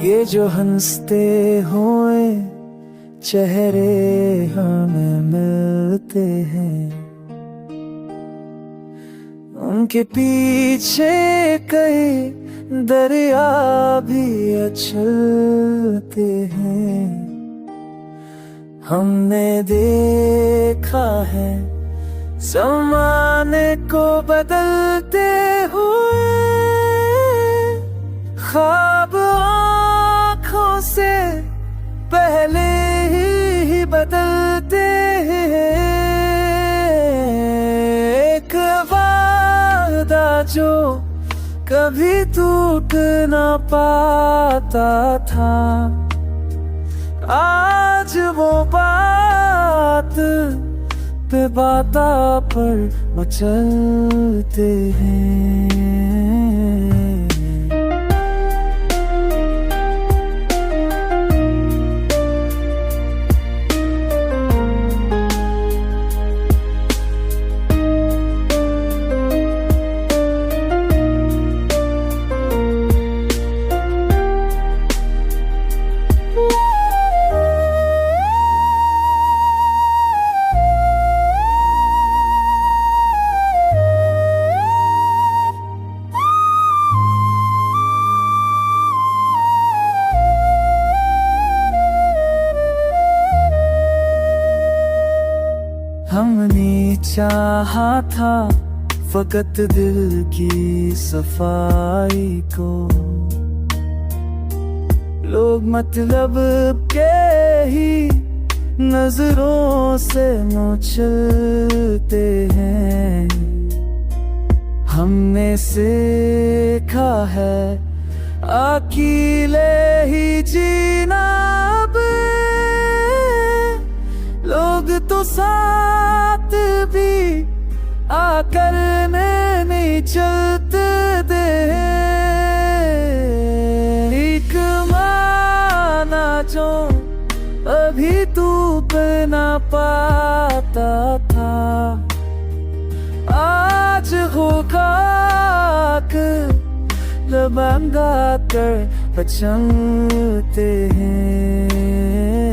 ये जो हंसते हुए चेहरे हमें मिलते हैं, उनके पीछे कई दरिया भी उछलते हैं। हमने देखा है ज़माने को बदलते हुए, ख्वाब आँखों से पहले ही बदलते हैं। एक वादा जो कभी टूट ना पाता था, आज वो बात पे बाता पर मचलते हैं। हमने चाहा था फकत दिल की सफाई को, लोग मतलब के ही नजरों से नोचते हैं। हमने सीखा है अकेले ही जीना, अब लोग तो साथ भी आकर नहीं चलते दे। एक माना जो अभी तू बना पाता था, आज होगा लबंगा कर बचते हैं।